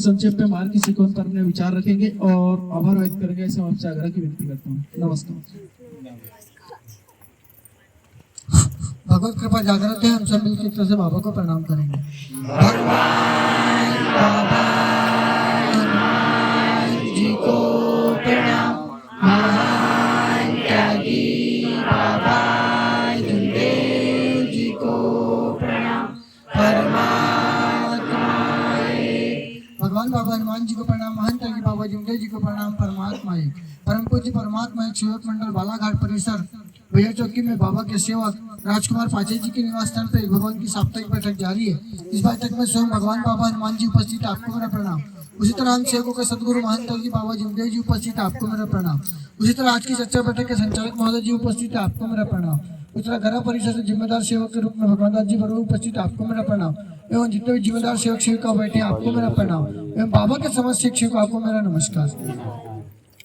संक्षेप में मार्ग की सिकोन पर अपने विचार रखेंगे और आभार व्यक्त करेंगे। ऐसे आपसे आग्रह की विनती करता हूँ। नमस्कार। भगवत कृपा जागृत है, हम सब मिलकर एक तरह से बाबा को प्रणाम करेंगे। भगवान बाबा जी को प्रणाम, महान त्यागी बाबा जमदेव जी को प्रणाम, परमात्मा भगवान बाबा हनुमान जी को प्रणाम, महान त्यागी बाबा जमदेव जी को प्रणाम, परमात्मा परम पूज्य परमात्मा सेवक मंडल बालाघाट परिसर भैया चौकी में बाबा के सेवक राजकुमार पाचे जी के निवास स्थान पर भगवान की साप्ताहिक बैठक जारी है। इस बैठक में स्वयं भगवान बाबा हनुमान जी उपस्थित, आपको मेरा प्रणाम। उसी तरह हम सेवकों के सदगुरु महंत जी बाबा जमदेव जी उपस्थित, आपको मेरा प्रणाम। उसी तरह आज की चर्चा बैठक के संचालक महोदय जी उपस्थित, आपको मेरा प्रणाम। उसी तरह घर परिसर से जिम्मेदार सेवक के रूप में भगवान दास जी बड़े उपस्थित, आपको मेरा प्रणाम। एवं जितने भी जिम्मेदार सेवक सेविका बैठे, आपको मेरा प्रणाम। एवं बाबा के समस्त शिक्षक, आपको मेरा नमस्कार।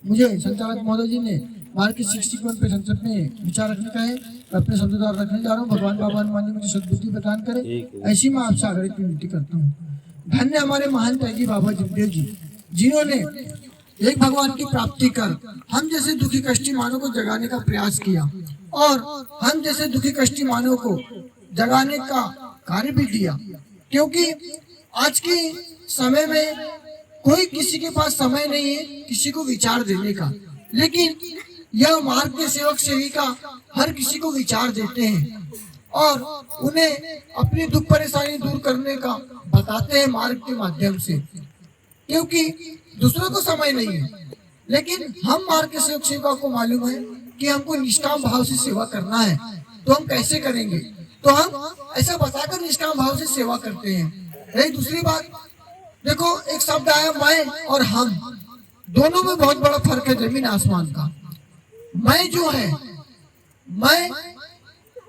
मुझे संचालक महोदय जी ने मार्ग की 61 पे संसद में विचार रखने का है, मैं अपने शब्द द्वारा रखने जा रहा हूँ। भगवान बाबा हनुमान जी मुझे सद्बुद्धि प्रदान करे, ऐसी मैं आपसे आग्रह की विनती करता हूँ। धन्य हमारे महान त्यागी बाबा जमदेव जी, जिन्होंने एक भगवान की प्राप्ति कर हम जैसे दुखी कष्टी मानव को जगाने का प्रयास किया और हम जैसे दुखी कष्टी मानव को जगाने का कार्य भी दिया। क्योंकि आज के समय में कोई किसी के पास समय नहीं है किसी को विचार देने का, लेकिन यह मार्ग के सेवक सेविका हर किसी को विचार देते हैं और उन्हें अपनी दुख परेशानी दूर करने का बताते हैं मार्ग के माध्यम से। क्योंकि दूसरों को समय नहीं है, लेकिन हम मार्ग के सेवक सेविका को मालूम है कि हमको निष्काम भाव से सेवा करना है, तो हम कैसे करेंगे, तो हम ऐसा बताकर निष्काम भाव से सेवा करते हैं। रही दूसरी बात, देखो एक शब्द आया मैं और हम, दोनों में बहुत बड़ा फर्क है, जमीन आसमान का। मैं जो है, मैं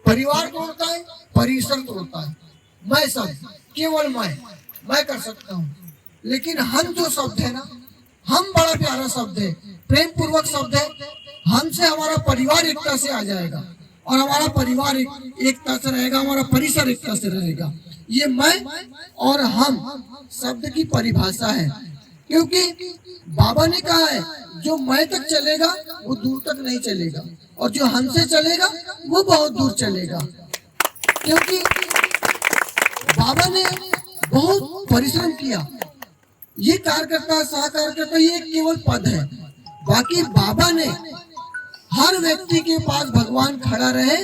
परिवार तोड़ता है, परिसर तोड़ता है, मैं सब केवल मैं कर सकता हूँ। लेकिन हम जो शब्द है ना, हम बड़ा प्यारा शब्द है, प्रेम पूर्वक शब्द है। हमसे हमारा परिवार एकता से आ जाएगा और हमारा परिवार एकता से रहेगा, हमारा परिसर एकता से रहेगा। ये मैं और हम शब्द की परिभाषा है, क्योंकि बाबा ने कहा है जो मैं तक चलेगा वो दूर तक नहीं चलेगा और जो हमसे चलेगा वो बहुत दूर चलेगा। क्योंकि बाबा ने बहुत परिश्रम किया। ये कार्यकर्ता सहकार्यकर्ता ये केवल पद है, बाकी बाबा ने हर व्यक्ति के पास भगवान खड़ा रहे।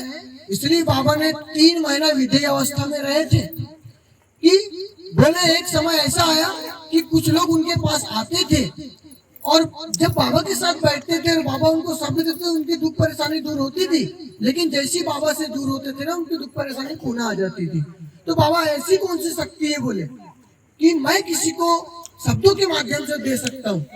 इसलिए बाबा ने 3 महीना विधेय अवस्था में रहे थे कि बोले एक समय ऐसा आया कि कुछ लोग उनके पास आते थे और जब बाबा के साथ बैठते थे और बाबा उनको शब्द देते, उनकी दुख परेशानी दूर होती थी। लेकिन जैसे बाबा से दूर होते थे ना, उनकी दुख परेशानी पुनः आ जाती थी। तो बाबा ऐसी कौन सी शक्ति है बोले कि मैं किसी को शब्दों के माध्यम से दे सकता हूँ।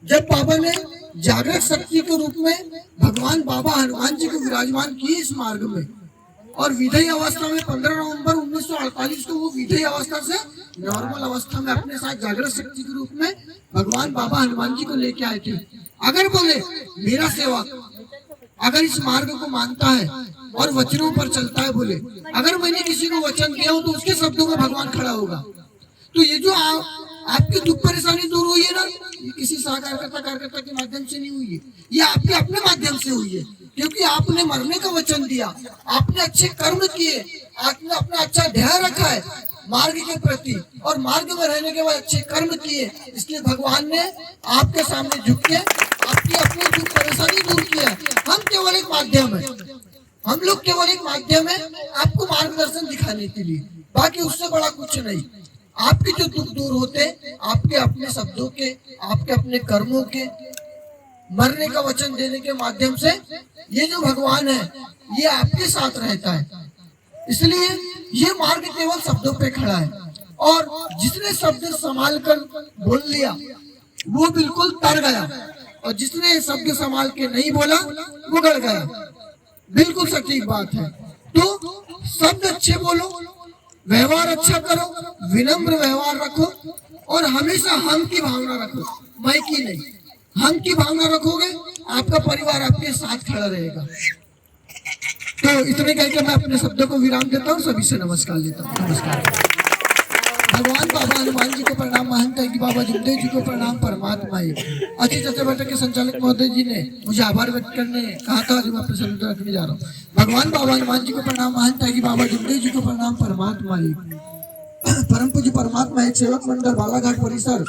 जब बाबा ने जागृत शक्ति के रूप में भगवान बाबा हनुमान जी को विराजमान किए इस मार्ग में, और विधेय अवस्था में 15 नवंबर 1948 को वो विधेय अवस्था से नॉर्मल अवस्था में अपने साथ जागृत शक्ति के रूप में भगवान बाबा हनुमान जी को लेके आए थे। अगर बोले मेरा सेवक अगर इस मार्ग को मानता है और वचनों पर चलता है, बोले अगर मैंने किसी को वचन दिया हो तो उसके शब्दों में भगवान खड़ा होगा। तो ये जो आपकी दुख परेशानी दूर हुई है ना, ये किसी कार्यकर्ता के माध्यम से नहीं हुई है, ये आपके अपने माध्यम से हुई है। क्योंकि आपने मरने का वचन दिया, आपने अच्छे कर्म किए, आपने अपना अच्छा ध्यान रखा है मार्ग के प्रति और मार्ग में रहने के बाद अच्छे कर्म किए, इसलिए भगवान ने आपके सामने झुक के आपकी अपनी दुख परेशानी दूर किया। हम केवल एक माध्यम है, हम लोग केवल एक माध्यम है आपको मार्गदर्शन दिखाने के लिए, बाकी उससे बड़ा कुछ नहीं। आपके जो दुख दूर होते आपके अपने शब्दों के, आपके अपने कर्मों के, मरने का वचन देने के माध्यम से। ये जो भगवान है ये आपके साथ रहता है, इसलिए ये मार्ग केवल शब्दों पे खड़ा है। और जिसने शब्द संभाल कर बोल लिया वो बिल्कुल तर गया, और जिसने शब्द संभाल के नहीं बोला वो गड़ गया। बिल्कुल सटीक बात है। तो शब्द अच्छे बोलो, व्यवहार अच्छा करो, विनम्र व्यवहार रखो और हमेशा हम की भावना रखो, मैं की नहीं। हम की भावना रखोगे आपका परिवार आपके साथ खड़ा रहेगा। तो इतने कहकर मैं अपने शब्दों को विराम देता हूँ, सभी से नमस्कार लेता हूँ। नमस्कार। भगवान बाबा हनुमान जी को प्रणाम, महंत की बाबा जुमदेव जी को प्रणाम, परमात्मा एक। अच्छी चर्चा बैठक के संचालक महोदय जी ने मुझे आभार व्यक्त करने कहा था, जो मैं अपने सर रखने जा रहा हूँ। भगवान बाबा हनुमान जी को प्रणाम, महंत की बाबा जुमदेव जी को प्रणाम, परमात्मा एक। परम पूज्य परमात्मा एक सेवक मंडल बालाघाट परिसर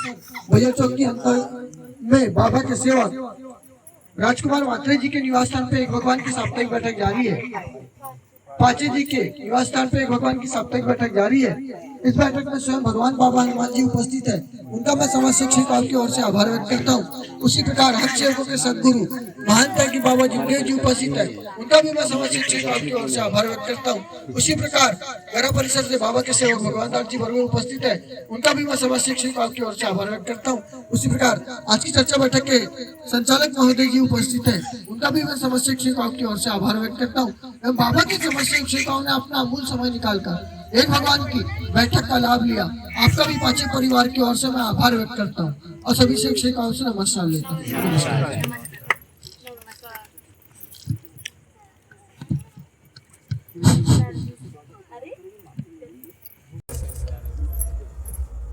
भैया चौक के अंतर में बाबा के सेवक राजकुमार मात्रे जी के निवास स्थान पे एक भगवान की साप्ताहिक बैठक जारी है। पाचे जी के निवास स्थान पे एक भगवान की साप्ताहिक बैठक जारी है। इस बैठक में स्वयं भगवान बाबा हनुमान जी उपस्थित है, उनका मैं समाज शिक्षक की ओर से आभार व्यक्त करता हूँ। उसी प्रकार हर सेवकों के सदगुरु महंत की बाबा जुमदेव जी उपस्थित है, उनका भी मैं समाज शिक्षक की ओर से आभार व्यक्त करता हूँ। उसी प्रकार गरा परिसर से बाबा के सेवक भगवान दास जी बरवे उपस्थित है, उनका भी मैं समाज शिक्षक की ओर से आभार व्यक्त करता हूँ। उसी प्रकार आज की चर्चा बैठक के संचालक महोदय जी उपस्थित है, उनका भी मैं समाज शिक्षक की ओर से आभार व्यक्त करता हूँ। एवं बाबा के समाज शिक्षकों ने अपना अमूल्य समय निकालकर एक भगवान की बैठक का लाभ लिया, आपका भी पाचे परिवार की ओर से मैं आभार व्यक्त करता हूँ और सभी शिक्षकों से नमस्कार लेता हूँ।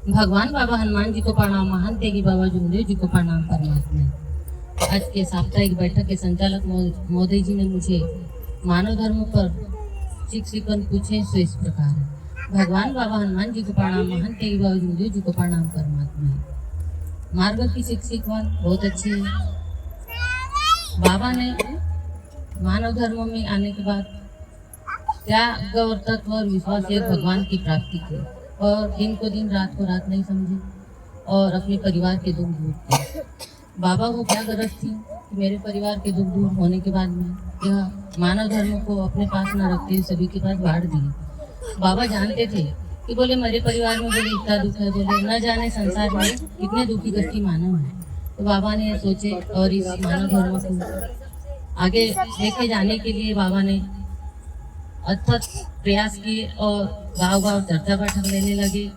भगवान बाबा हनुमान जी को प्रणाम, महंत की बाबा जुमदेव जी को प्रणाम, परमात्मा। आज के साप्ताहिक बैठक के संचालक महोदय जी ने मुझे मानव धर्म पर शिक्षण पूछे सो इस प्रकार है। भगवान बाबा हनुमान जी को प्रणाम, महंत की बाबा जुमदेव जी को प्रणाम, परमात्मा। मार्ग की शिक्षिका बहुत अच्छी है। बाबा ने मानव धर्म में आने के बाद त्याग और तत्व और विश्वास एक भगवान की प्राप्ति की और दिन को दिन रात को रात नहीं समझी और अपने परिवार के दुख दूर किए। बाबा को क्या गरज थी कि मेरे परिवार के दुख दूर होने के बाद में यह मानव धर्म को अपने पास न रखते हुए सभी के पास बांट दिए। बाबा जानते थे कि बोले मेरे परिवार में बोले इतना दुख है, बोले न जाने संसार में कितने दुखी कष्टी मानव है। तो बाबा ने सोचे और इस मानव धर्म को आगे लेके जाने के लिए बाबा ने अथक प्रयास किए और गांव गांव चर्चा बैठक लेने लगे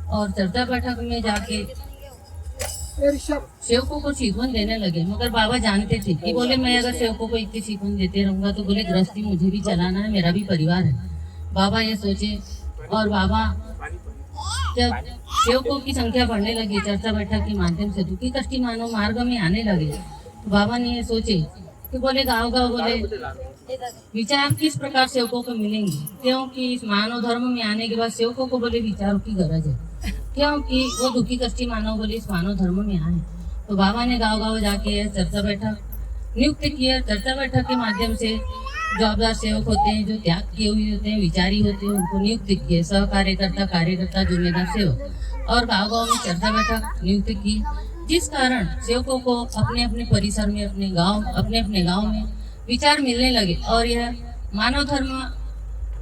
और चर्चा बैठक में जाके सेवकों को शिकवन देने लगे। मगर बाबा जानते थे कि बोले मैं अगर सेवकों को इतनी शिकवन देते रहूंगा तो बोले गृहस्थी मुझे भी चलाना है, मेरा भी परिवार है। बाबा ये सोचे और बाबा जब सेवकों की संख्या बढ़ने लगी, चर्चा बैठक के माध्यम से दुखी कष्टी मानव मार्ग में आने लगे, तो बाबा ने ये सोचे कि बोले गाँव गाँव बोले विचार किस प्रकार सेवकों को मिलेंगे, क्योंकि इस मानव धर्म में आने के बाद सेवकों को बोले विचारों की गरज है, क्योंकि वो दुखी कष्टी मानव बोले इस मानव धर्म में आए। तो बाबा ने गांव गांव जाके चर्चा बैठक नियुक्त किया। चर्चा बैठक के माध्यम से जवाबदार सेवक होते हैं, जो त्याग किए हुए होते हैं, विचारी होते हैं, उनको नियुक्त किए। सह कार्यकर्ता जिम्मेदार सेवक और गाँव गाँव में चर्चा बैठक नियुक्त की, जिस कारण सेवकों को अपने अपने परिसर में अपने अपने गाँव में विचार मिलने लगे और यह मानव धर्म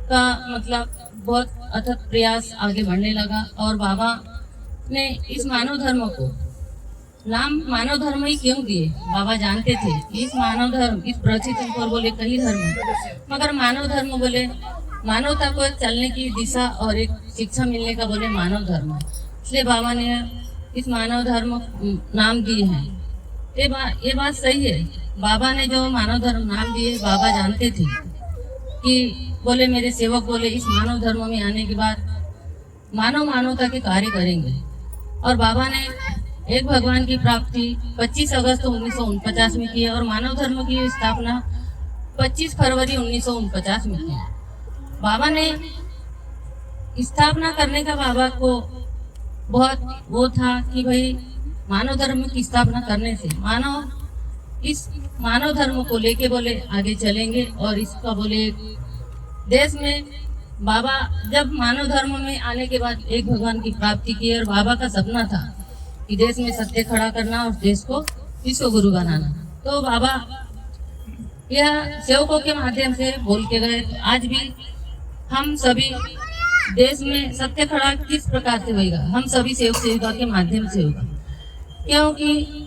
का मतलब बहुत अथक प्रयास आगे बढ़ने लगा। और बाबा ने इस मानव धर्म को नाम मानव धर्म ही क्यों दिए, बाबा जानते थे कि इस मानव धर्म इस पृथ्वी पर बोले कई धर्म है, मगर मानव धर्म बोले मानवता को चलने की दिशा और एक शिक्षा मिलने का बोले मानव धर्म है। इसलिए बाबा ने इस मानव धर्म नाम दिए हैं। ये बात सही है। बाबा ने जो मानव धर्म नाम दिए, बाबा जानते थे कि बोले मेरे सेवक बोले इस मानव धर्म में आने के बाद मानवता के कार्य करेंगे। और बाबा ने एक भगवान की प्राप्ति 25 अगस्त 1949 में की और मानव धर्म की स्थापना 25 फरवरी 1949 में की। बाबा ने स्थापना करने का बाबा को बहुत वो था कि भाई मानव धर्म की स्थापना करने से इस मानव धर्म को लेके बोले आगे चलेंगे और इसका बोले देश में बाबा जब मानव धर्म में आने के बाद एक भगवान की प्राप्ति की और बाबा का सपना था कि देश में सत्य खड़ा करना और देश को विश्व गुरु बनाना। तो बाबा यह सेवकों के माध्यम से बोल के गए। आज भी हम सभी देश में सत्य खड़ा किस प्रकार से होगा, हम सभी सेवक सेविका के माध्यम से होगा, क्योंकि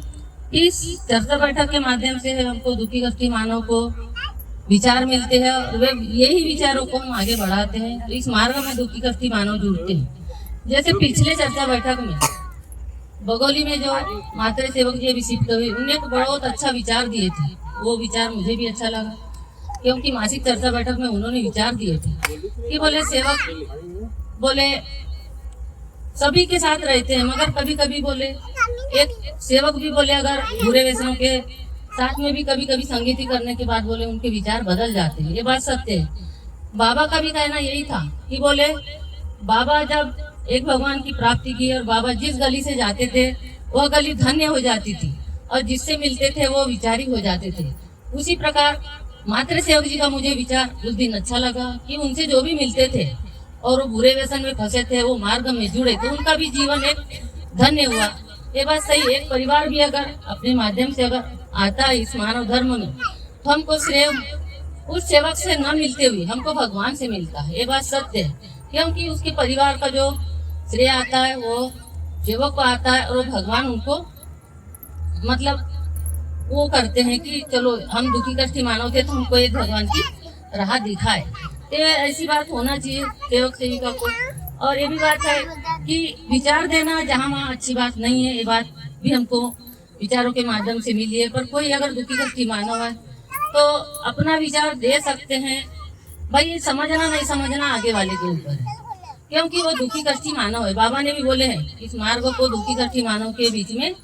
इस चर्चा बैठक के माध्यम से हमको दुखी कष्टी मानव को विचार मिलते हैं और वे यही विचारों को हम आगे बढ़ाते हैं। तो इस मार्ग में दुखी कष्टी मानव जुड़ते हैं। जैसे पिछले चर्चा बैठक में बगोली में जो मात्रे सेवक जी विशिष्ट हुए, उन्हें बहुत अच्छा विचार दिए थे। वो विचार मुझे भी अच्छा लगा, क्योंकि मासिक चर्चा बैठक में उन्होंने विचार दिए थे कि बोले सेवक बोले सभी के साथ रहते हैं, मगर कभी कभी बोले एक सेवक भी बोले अगर बुरे व्यसनों के साथ में भी कभी कभी संगति करने के बाद बोले उनके विचार बदल जाते हैं। ये बात सत्य है। बाबा का भी कहना यही था कि बोले बाबा जब एक भगवान की प्राप्ति की और बाबा जिस गली से जाते थे वह गली धन्य हो जाती थी और जिससे मिलते थे वो विचारी हो जाते थे। उसी प्रकार मात्र सेवक जी का मुझे विचार उस दिन अच्छा लगा कि उनसे जो भी मिलते थे और वो बुरे व्यसन में फंसे थे, वो मार्ग में जुड़े तो उनका भी जीवन एक धन्य हुआ। ये बात सही। एक परिवार भी अगर अपने माध्यम से अगर आता है इस मानव धर्म में तो हमको श्रेय उस सेवक से न मिलते हुए हमको भगवान से मिलता है। ये बात सत्य है, क्योंकि उसके परिवार का जो श्रेय आता है वो सेवक को आता है और भगवान उनको मतलब वो करते हैं कि चलो हम दुखी कष्टी मानव थे तो हमको एक भगवान की राह दिखाए। तो ऐसी बात होना चाहिए सेवक सेविका को। और ये भी बात है कि विचार देना जहाँ वहाँ अच्छी बात नहीं है। ये बात भी हमको विचारों के माध्यम से मिली है। पर कोई अगर दुखी कष्टी मानव है तो अपना विचार दे सकते हैं। भाई समझना नहीं समझना आगे वाले के ऊपर है, क्योंकि वो दुखी कष्टी मानव है। बाबा ने भी बोले हैं इस मार्ग को दुखी कष्टी मानव के बीच में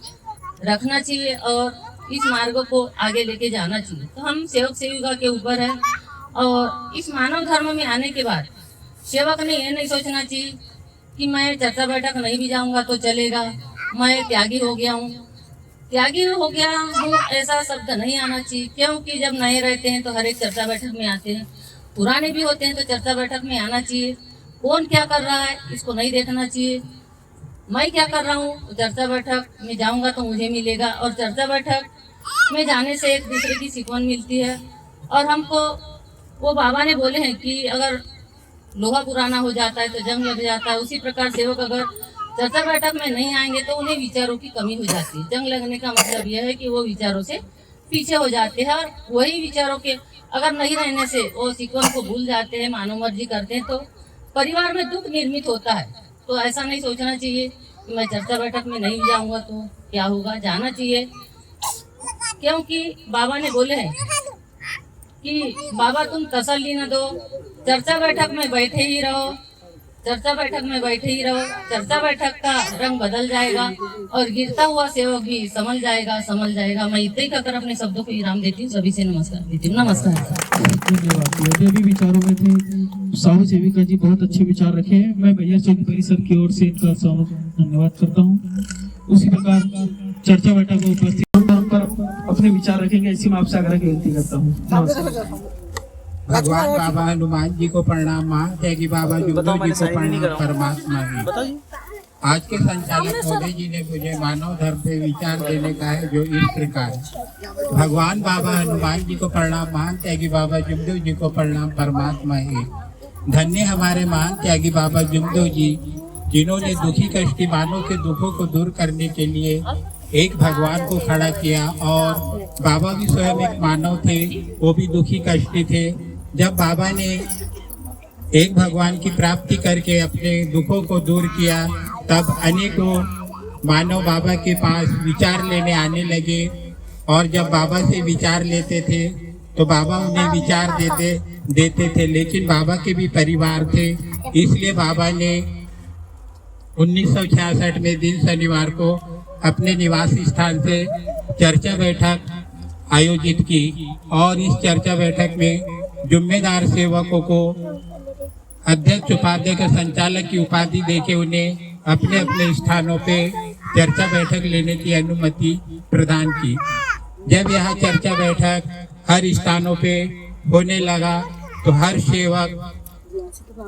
रखना चाहिए और इस मार्ग को आगे लेके जाना चाहिए। तो हम सेवक सेविका के ऊपर है। और इस मानव धर्म में आने के बाद सेवक ने ये नहीं सोचना चाहिए कि मैं चर्चा बैठक नहीं भी जाऊंगा तो चलेगा, मैं त्यागी हो गया हूँ। त्यागी हो गया हूँ ऐसा शब्द नहीं आना चाहिए, क्योंकि जब नए रहते हैं तो हर एक चर्चा बैठक में आते हैं, पुराने भी होते हैं तो चर्चा बैठक में आना चाहिए। कौन क्या कर रहा है इसको नहीं देखना चाहिए। मैं क्या कर रहा हूँ चर्चा बैठक में जाऊंगा तो मुझे मिलेगा, और चर्चा बैठक में जाने से एक दूसरे की सिकवन मिलती है। और हमको वो बाबा ने बोले हैं कि अगर लोहा पुराना हो जाता है तो जंग लग जाता है, उसी प्रकार सेवक अगर चर्चा बैठक में नहीं आएंगे तो उन्हें विचारों की कमी हो जाती है। जंग लगने का मतलब यह है कि वो विचारों से पीछे हो जाते हैं और वही विचारों के अगर नहीं रहने से वो सिकवन को भूल जाते हैं, मानव मर्जी करते हैं तो परिवार में दुख निर्मित होता है। तो ऐसा नहीं सोचना चाहिए कि मैं चर्चा बैठक में नहीं जाऊंगा तो क्या होगा, जाना चाहिए। क्योंकि बाबा ने बोले हैं कि बाबा तुम तसल्ली न दो, चर्चा बैठक में बैठे ही रहो, चर्चा बैठक में बैठे ही रहो। चर्चा बैठक का रंग बदल जाएगा और गिरता हुआ सेवक भी संभल जाएगा। मैं इतना ही कहकर अपने शब्दों को विराम देती हूँ। सभी से नमस्कार देती हूँ। नमस्कार। धन्यवाद। यदि अभी विचारों में थे साहू सेविका जी बहुत अच्छे विचार रखे हैं। मैं भैया चौक परिसर की ओर से इनका धन्यवाद करता हूँ। उसी प्रकार चर्चा बैठक में उपस्थित पर अपने विचार रखेंगे ऐसी मैं आपसे आग्रह की विनती करता हूँ। भगवान बाबा हनुमान जी को प्रणाम, महात्यागी बाबा जुगदो जी को प्रणाम, परमात्मा जी। आज के संचालक मोदी जी ने मुझे मानव धर्म पे विचार देने का है जो इस प्रकार है। भगवान बाबा हनुमान जी को प्रणाम, महान त्यागी बाबा जुगदो जी को प्रणाम, परमात्मा ही। धन्य हमारे महान त्यागी बाबा जुगदो जी जिन्होंने दुखी कष्टी मानव के दुखों को दूर करने के लिए एक भगवान को खड़ा किया। और बाबा भी स्वयं एक मानव थे, वो भी दुखी कष्टी थे। जब बाबा ने एक भगवान की प्राप्ति करके अपने दुखों को दूर किया तब अनेकों मानव बाबा के पास विचार लेने आने लगे। और जब बाबा से विचार लेते थे तो बाबा उन्हें विचार देते थे, लेकिन बाबा के भी परिवार थे। इसलिए बाबा ने 1966 में दिन शनिवार को अपने निवास स्थान से चर्चा बैठक आयोजित की। और इस चर्चा बैठक में जिम्मेदार सेवकों को अध्यक्ष उपाध्यक्ष संचालक की उपाधि देके उन्हें अपने अपने स्थानों पे चर्चा बैठक लेने की अनुमति प्रदान की। जब यह चर्चा बैठक हर स्थानों पे होने लगा तो हर सेवक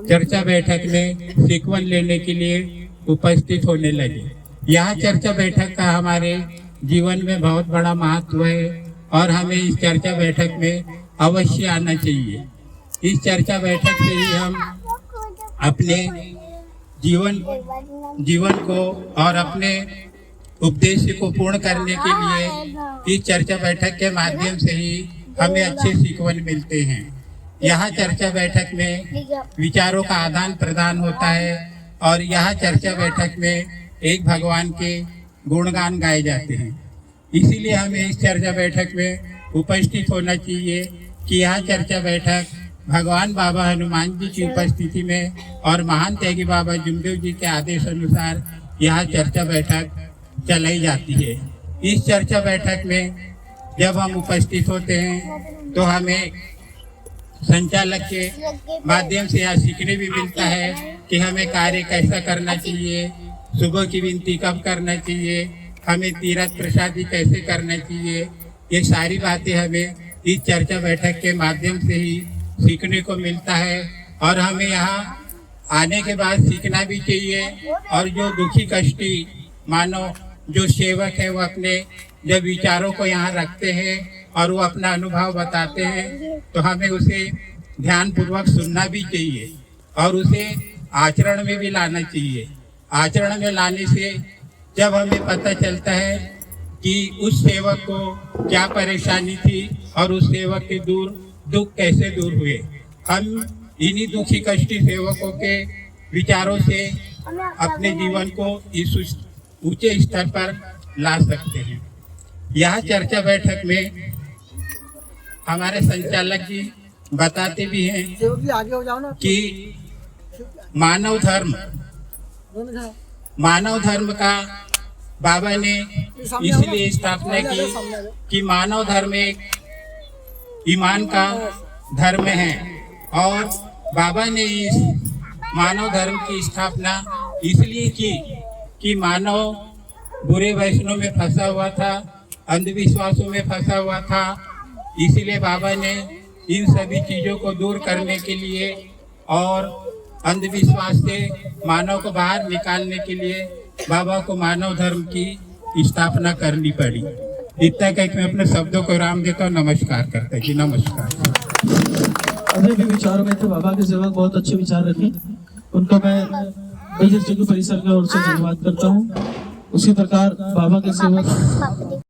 चर्चा बैठक में सिकवन लेने के लिए उपस्थित होने लगे। यह चर्चा बैठक का हमारे जीवन में बहुत बड़ा महत्व है और हमें इस चर्चा बैठक में अवश्य आना चाहिए। इस चर्चा बैठक से ही हम अपने जीवन को और अपने उद्देश्य को पूर्ण करने के लिए इस चर्चा बैठक के माध्यम से ही हमें अच्छे सिकवन मिलते हैं। यहाँ चर्चा बैठक में विचारों का आदान प्रदान होता है और यहाँ चर्चा बैठक में एक भगवान के गुणगान गाए जाते हैं। इसीलिए हमें इस चर्चा बैठक में उपस्थित होना चाहिए कि यह चर्चा बैठक भगवान बाबा हनुमान जी की उपस्थिति में और महान त्यागी बाबा जुमदेव जी के आदेश अनुसार यहाँ चर्चा बैठक चलाई जाती है। इस चर्चा बैठक में जब हम उपस्थित होते हैं तो हमें संचालक के माध्यम से यह सीखने भी मिलता है कि हमें कार्य कैसा करना चाहिए, सुबह की विनती कब करना चाहिए, हमें तीर्थ प्रसादी कैसे करना चाहिए। ये सारी बातें हमें इस चर्चा बैठक के माध्यम से ही सीखने को मिलता है और हमें यहाँ आने के बाद सीखना भी चाहिए। और जो दुखी कष्टी मानव जो सेवक है वो अपने जब विचारों को यहाँ रखते हैं और वो अपना अनुभव बताते हैं तो हमें उसे ध्यान पूर्वक सुनना भी चाहिए और उसे आचरण में भी लाना चाहिए। आचरण में लाने से जब हमें पता चलता है कि उस सेवक को क्या परेशानी थी और उस सेवक के दुख कैसे दूर हुए, हम इन्हीं दुखी कष्टी सेवकों के विचारों से अपने जीवन को इस ऊंचे स्तर पर ला सकते हैं। यह चर्चा बैठक में हमारे संचालक जी बताते भी हैं कि मानव धर्म का बाबा ने इसलिए स्थापना की कि मानव धर्म एक ईमान का धर्म है और बाबा ने इस मानव धर्म की स्थापना इसलिए की कि मानव बुरे वैष्णव में फंसा हुआ था, अंधविश्वासों में फंसा हुआ था। इसीलिए बाबा ने इन सभी चीज़ों को दूर करने के लिए और अंधविश्वास से मानव को बाहर निकालने के लिए बाबा को मानव धर्म की स्थापना करनी पड़ी। इतना कह के मैं अपने शब्दों को राम देता हूँ। नमस्कार करता जी, नमस्कार। अभी भी विचारों में थे बाबा के सेवक, बहुत अच्छे विचार रखे, उनको मैं परिसर की ओर से धन्यवाद करता हूँ। उसी प्रकार बाबा के सेवक